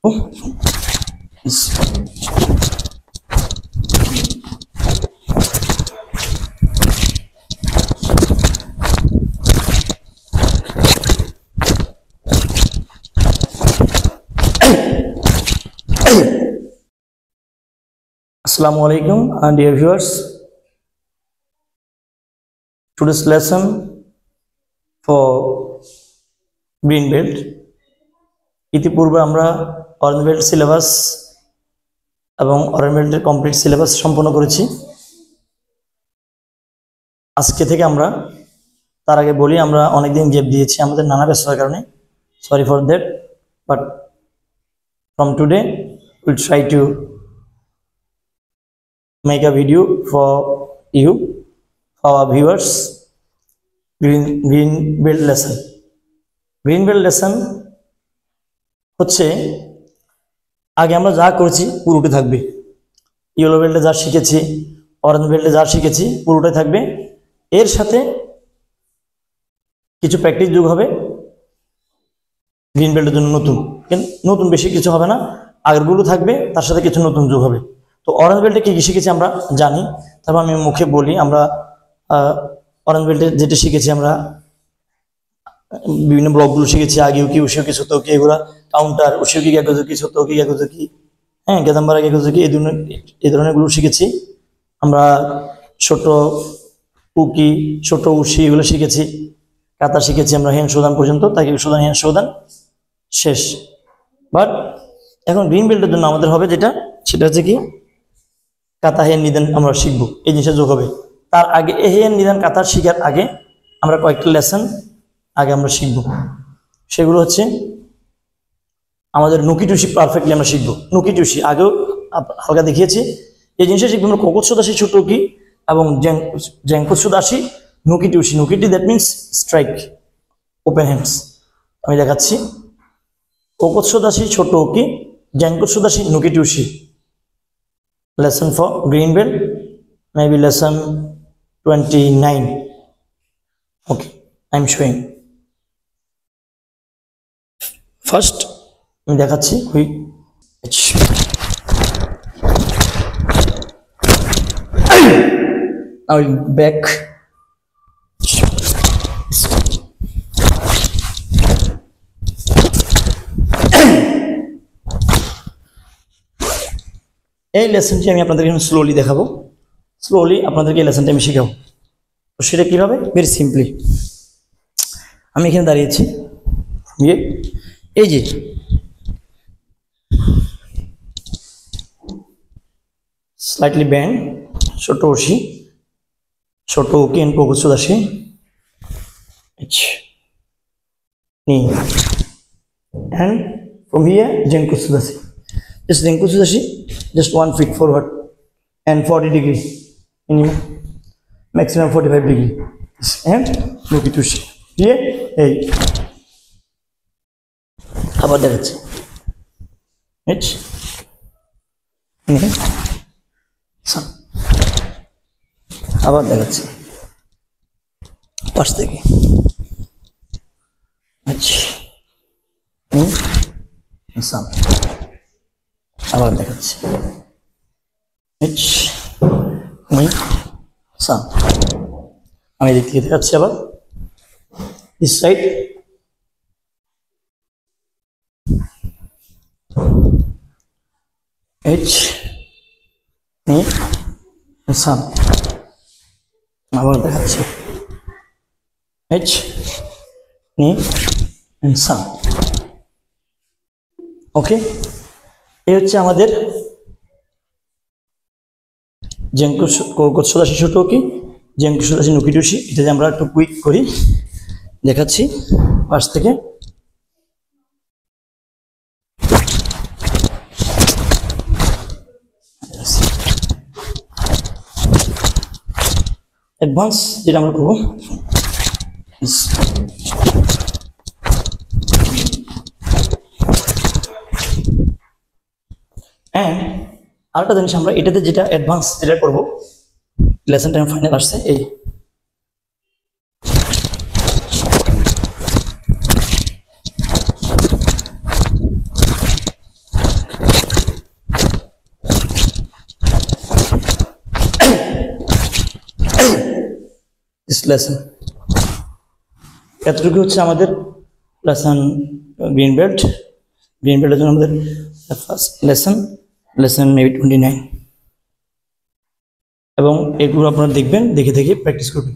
Assalamu alaikum, dear viewers. Today's lesson for green belt. ইতিপূর্বে আমরা orange belt syllabus এবং orange বেল্টের complete syllabus সম্পন্ন করেছি। আজকে থেকে আমরা তার আগে বলি আমরা অনেকদিন গ্যাপ দিয়েছি আমাদের নানা ব্যস্ততার কারণে, sorry for that, but from today will try to make a video for you, for our viewers. Green belt lesson. Green belt lesson হচ্ছে আগে আমরা যা করেছি পুরোটাই থাকবে। ইয়েলো বেল্টে যা শিখেছি, অরেঞ্জ বেল্টে যা শিখেছি পুরোটাই থাকবে। এর সাথে কিছু প্র্যাকটিস যোগ হবে গ্রিন বেল্টের জন্য। নতুন বেশি কিছু হবে না, আগেরগুলো থাকবে, তার সাথে কিছু নতুন যোগ হবে। তো অরেঞ্জ বেল্টে কি কি শিখেছি আমরা জানি, তারপর আমি মুখে বলি। আমরা অরেঞ্জ বেল্টে যেটা শিখেছি আমরা বিভিন্ন ব্লকগুলো শিখেছি, আগে উকি উশিও কিছু তো কি, এগুলা কাউন্টার উশিও কি কি ছোট কি কি, হ্যাঁ গেদাম্বারা কি এই ধরনেরগুলো শিখেছি আমরা। ছোট উকি, ছোট উশি এগুলো শিখেছি। কাতা শিখেছি আমরা হ্যান্ড শোধান পর্যন্ত, তাকে শোধান হ্যান্ড শোধান শেষ। বাট এখন গ্রিন বেল্টের জন্য আমাদের হবে যেটা, সেটা হচ্ছে কি কাতা হেন নিদান আমরা শিখবো, এই জিনিসটা যোগ হবে। তার আগে এ হেন নিদান কাতার শিখার আগে আমরা কয়েকটা লেসন আগে আমরা শিখবো। সেগুলো হচ্ছে আমাদের নুকি টুসি পারফেক্টলি আমরা শিখবো। নুকি টুসি আগেও হালকা দেখিয়েছি, এই জিনিসটা শিখবো আমরা কোকোৎসুদাসি ছোট কি এবং জেঙ্কুৎসুদাসি নুকি টুসি। নুকিটি that means strike, open hands. আমি দেখাচ্ছি কোকোৎসুদাসি ছোট কি, জেঙ্কুৎসুদাসি নুকি টুসি। Lesson for green belt, maybe lesson 29. Okay, I'm showing. First, আমি দেখাচ্ছি quick. I will back. এই লেসনটি আমি আপনাদেরকে স্লোলি দেখাবো, স্লোলি আপনাদেরকে এই লেসনটা আমি শেখাবো। তো সেটা কীভাবে? Very simply. আমি এখানে দাঁড়িয়েছি, এই যে স্লাইটলি ব্যান্ড, ছোট উশি, ছোট উকি এন্ড কোকোৎসুদাসি, and from here জেঙ্কুৎসুদাসি। Just Jengkutsudashi, just 1 feet forward and 40 degree minimum, maximum 45 degree, and Nuki Tushi. Here, hey. How about that? H. Sun. How about that? Pass the key. H. Sun. আবার দেখাচ্ছি আমি এদিক থেকে দেখাচ্ছি আবার this side. আবার দেখাচ্ছি ওকে, এই হচ্ছে আমাদের কোকোৎসুদাসি ছোট কি, জেঙ্কুৎসুদাসি নুকি টুসি। এটা যে আমরা একটু কুইক করি দেখাচ্ছি পাশ থেকে। অ্যাডভান্স যেটা আমরা করবো, অ্যান্ড আরেকটা জিনিস আমরা এটাতে যেটা অ্যাডভান্স যেটা করবো, লেসন টাইম ফাইনাল আসছে, এই লেসন। এতটুকু হচ্ছে আমাদের লেসন গ্রিন বেল্ট। গ্রিন বেল্টের জন্য আমাদের ফার্স্ট লেসন মেবি 29, এবং এগুলো আপনারা দেখবেন, দেখে দেখে প্র্যাকটিস করবেন।